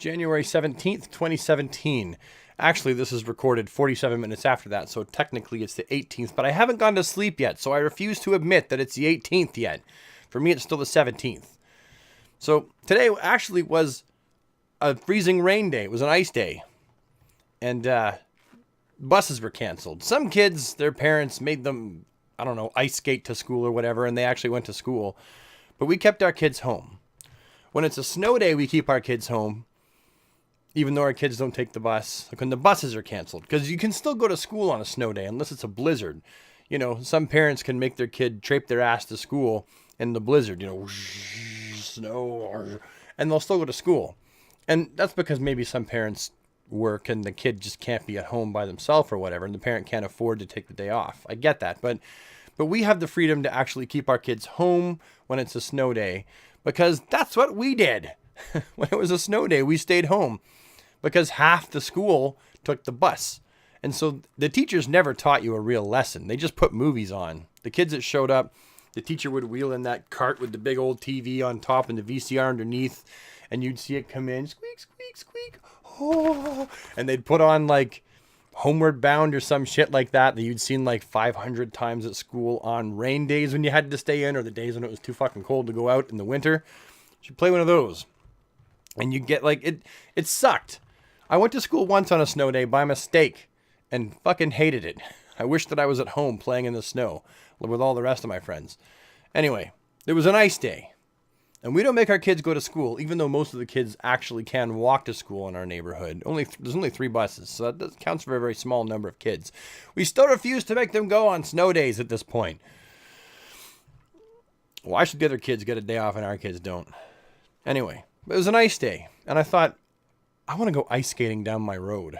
January 17th, 2017. Actually, this is recorded 47 minutes after that, so technically it's the 18th, but I haven't gone to sleep yet, so I refuse to admit that it's the 18th yet. For me, it's still the 17th. So today actually was a freezing rain day. It was an ice day. And buses were canceled. Some kids, their parents made them, I don't know, ice skate to school or whatever, and they actually went to school. But we kept our kids home. When it's a snow day, we keep our kids home, even though our kids don't take the bus. Like when the buses are canceled. Because you can still go to school on a snow day, unless it's a blizzard. You know, some parents can make their kid drape their ass to school in the blizzard, you know, snow, and they'll still go to school. And that's because maybe some parents work and the kid just can't be at home by themselves or whatever, and the parent can't afford to take the day off. I get that, but we have the freedom to actually keep our kids home when it's a snow day, because that's what we did. When it was a snow day, we stayed home because half the school took the bus. And so the teachers never taught you a real lesson. They just put movies on. The kids that showed up, the teacher would wheel in that cart with the big old TV on top and the VCR underneath, and you'd see it come in, squeak, squeak, squeak, oh, and they'd put on like Homeward Bound or some shit like that you'd seen like 500 times at school on rain days when you had to stay in, or the days when it was too fucking cold to go out in the winter. You should play one of those. And you get like, it sucked. I went to school once on a snow day by mistake and fucking hated it. I wish that I was at home playing in the snow with all the rest of my friends. Anyway, it was an ice day. And we don't make our kids go to school, even though most of the kids actually can walk to school in our neighborhood. There's only 3 buses, so that counts for a very small number of kids. We still refuse to make them go on snow days at this point. Why should the other kids get a day off and our kids don't? Anyway, it was an ice day, and I thought, I want to go ice skating down my road.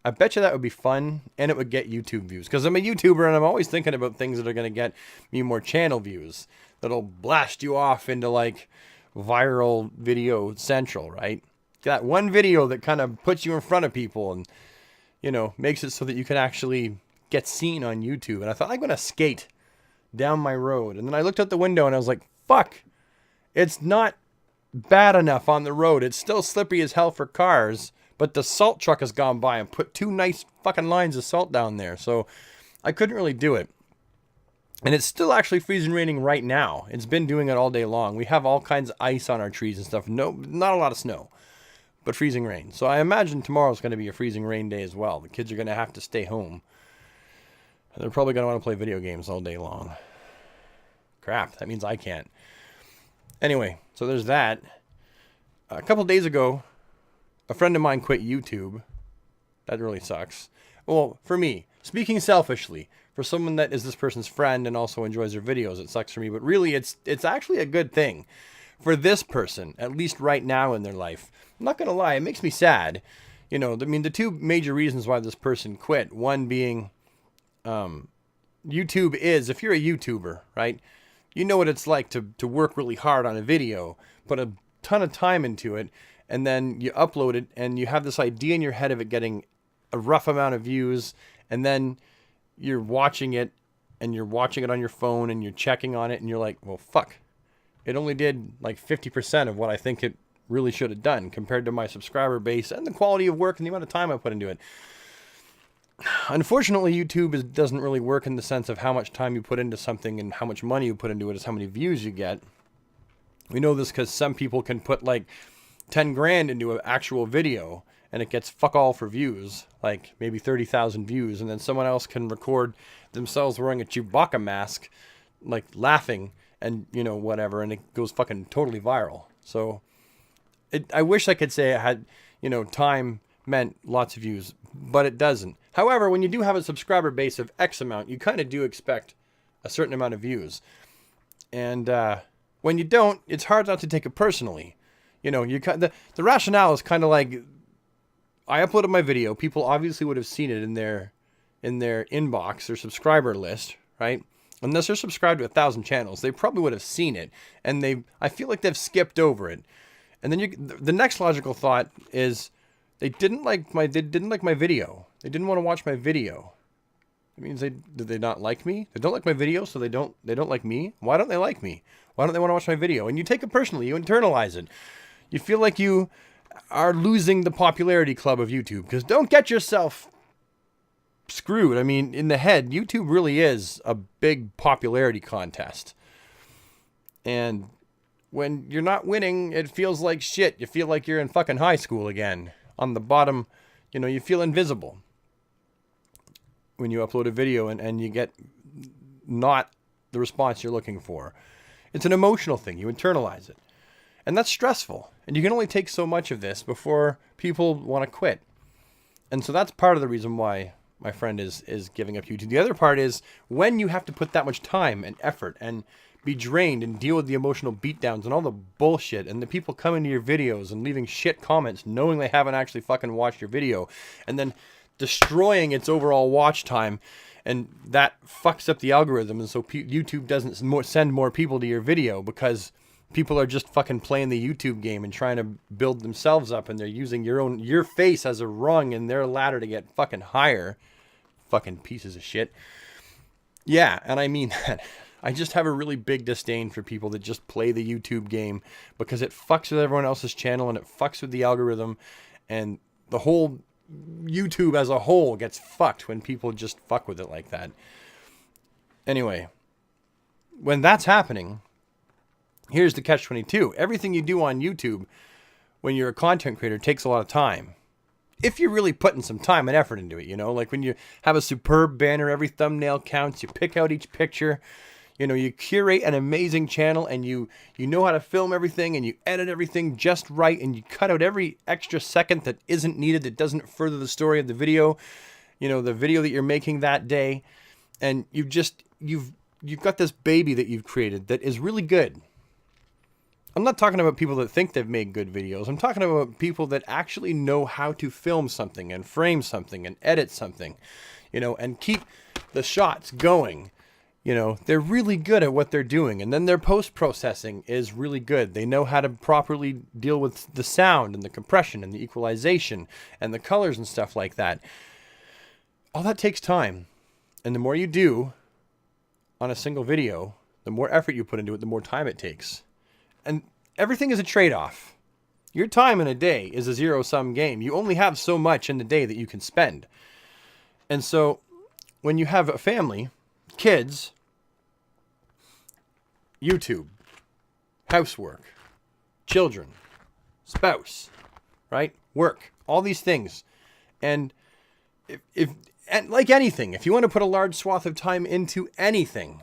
I bet you that would be fun, and it would get YouTube views. Because I'm a YouTuber, and I'm always thinking about things that are going to get me more channel views. That'll blast you off into, like, viral video central, right? That one video that kind of puts you in front of people and, you know, makes it so that you can actually get seen on YouTube. And I thought, I'm going to skate down my road. And then I looked out the window, and I was like, fuck. It's not bad enough on the road. It's still slippery as hell for cars. But the salt truck has gone by and put 2 nice fucking lines of salt down there. So I couldn't really do it. And it's still actually freezing raining right now. It's been doing it all day long. We have all kinds of ice on our trees and stuff. No, not a lot of snow, but freezing rain. So I imagine tomorrow's going to be a freezing rain day as well. The kids are going to have to stay home. They're probably going to want to play video games all day long. Crap, that means I can't. Anyway, so there's that. A couple days ago, a friend of mine quit YouTube. That really sucks. Well, for me, speaking selfishly, for someone that is this person's friend and also enjoys their videos, it sucks for me. But really, it's actually a good thing for this person, at least right now in their life. I'm not going to lie, it makes me sad. You know, I mean, the 2 major reasons why this person quit, one being YouTube is, if you're a YouTuber, right, you know what it's like to work really hard on a video, put a ton of time into it, and then you upload it, and you have this idea in your head of it getting a rough amount of views, and then you're watching it, and you're watching it on your phone, and you're checking on it, and you're like, well, fuck. It only did like 50% of what I think it really should have done compared to my subscriber base and the quality of work and the amount of time I put into it. Unfortunately, YouTube doesn't really work in the sense of how much time you put into something and how much money you put into it is how many views you get. We know this because some people can put like 10 grand into an actual video and it gets fuck all for views, like maybe 30,000 views, and then someone else can record themselves wearing a Chewbacca mask, like laughing and, you know, whatever, and it goes fucking totally viral. So I wish I could say it had, you know, time meant lots of views, but it doesn't. However, when you do have a subscriber base of X amount, you kind of do expect a certain amount of views. And when you don't, it's hard not to take it personally. You know, the rationale is kind of like, I uploaded my video. People obviously would have seen it in their inbox or subscriber list, right? Unless they're subscribed to 1,000 channels, they probably would have seen it, and I feel like they've skipped over it. And then the next logical thought is they didn't like my video. They didn't want to watch my video. It means did they not like me? They don't like my video, so they don't like me. Why don't they like me? Why don't they want to watch my video? And you take it personally. You internalize it. You feel like you are losing the popularity club of YouTube. Because don't get yourself screwed. I mean, in the head, YouTube really is a big popularity contest. And when you're not winning, it feels like shit. You feel like you're in fucking high school again. On the bottom, you know, you feel invisible when you upload a video and you get not the response you're looking for. It's an emotional thing. You internalize it. And that's stressful. And you can only take so much of this before people want to quit. And so that's part of the reason why my friend is giving up YouTube. The other part is when you have to put that much time and effort and be drained and deal with the emotional beatdowns and all the bullshit and the people coming to your videos and leaving shit comments knowing they haven't actually fucking watched your video and then destroying its overall watch time, and that fucks up the algorithm, and so YouTube doesn't send more people to your video because people are just fucking playing the YouTube game and trying to build themselves up, and they're using your face as a rung in their ladder to get fucking higher. Fucking pieces of shit. Yeah, and I mean that. I just have a really big disdain for people that just play the YouTube game because it fucks with everyone else's channel and it fucks with the algorithm, and the whole YouTube as a whole gets fucked when people just fuck with it like that. Anyway, when that's happening, here's the catch-22. Everything you do on YouTube when you're a content creator takes a lot of time. If you're really putting some time and effort into it, you know, like when you have a superb banner, every thumbnail counts, you pick out each picture, you know, you curate an amazing channel, and you know how to film everything, and you edit everything just right, and you cut out every extra second that isn't needed, that doesn't further the story of the video, you know, the video that you're making that day, and you've got this baby that you've created that is really good. I'm not talking about people that think they've made good videos. I'm talking about people that actually know how to film something and frame something and edit something, you know, and keep the shots going. You know, they're really good at what they're doing. And then their post-processing is really good. They know how to properly deal with the sound and the compression and the equalization and the colors and stuff like that. All that takes time. And the more you do on a single video, the more effort you put into it, the more time it takes. And everything is a trade-off. Your time in a day is a zero-sum game. You only have so much in the day that you can spend. And so when you have a family, kids, YouTube, housework, children, spouse, right? Work, all these things. And and like anything, if you want to put a large swath of time into anything,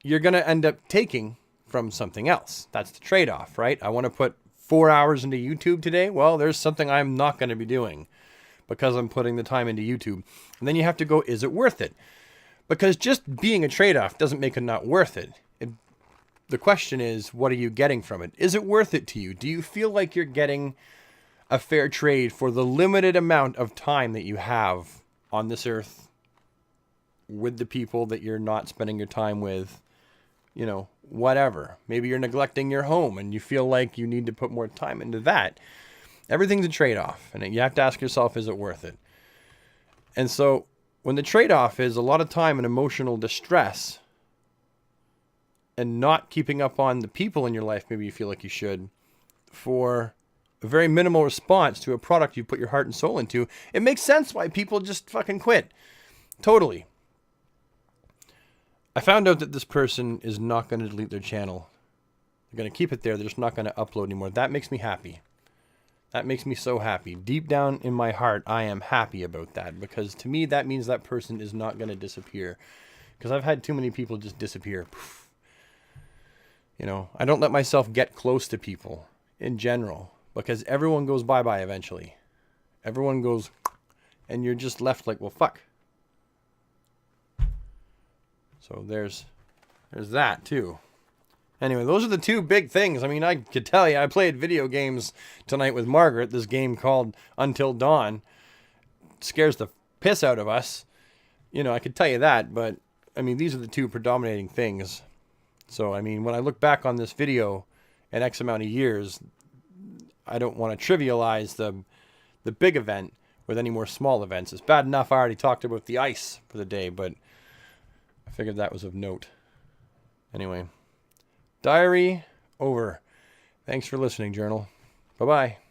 you're going to end up taking from something else. That's the trade-off, right? I want to put 4 hours into YouTube today. Well, there's something I'm not going to be doing because I'm putting the time into YouTube. And then you have to go, is it worth it? Because just being a trade-off doesn't make it not worth it. The question is, what are you getting from it? Is it worth it to you? Do you feel like you're getting a fair trade for the limited amount of time that you have on this earth with the people that you're not spending your time with? You know, whatever. Maybe you're neglecting your home and you feel like you need to put more time into that. Everything's a trade-off, and you have to ask yourself, is it worth it? And so when the trade-off is a lot of time and emotional distress and not keeping up on the people in your life maybe you feel like you should for a very minimal response to a product you put your heart and soul into, it makes sense why people just fucking quit. Totally. I found out that this person is not going to delete their channel. They're going to keep it there. They're just not going to upload anymore. That makes me happy. That makes me so happy. Deep down in my heart, I am happy about that, because to me, that means that person is not going to disappear. Because I've had too many people just disappear. You know, I don't let myself get close to people in general, because everyone goes bye-bye eventually. Everyone goes, and you're just left like, well, fuck. So there's that too. Anyway, those are the two big things. I mean, I could tell you, I played video games tonight with Margaret, this game called Until Dawn. It scares the piss out of us. You know, I could tell you that, but, I mean, these are the two predominating things. So, I mean, when I look back on this video in X amount of years, I don't want to trivialize the big event with any more small events. It's bad enough I already talked about the ice for the day, but I figured that was of note. Anyway. Diary over. Thanks for listening, Journal. Bye-bye.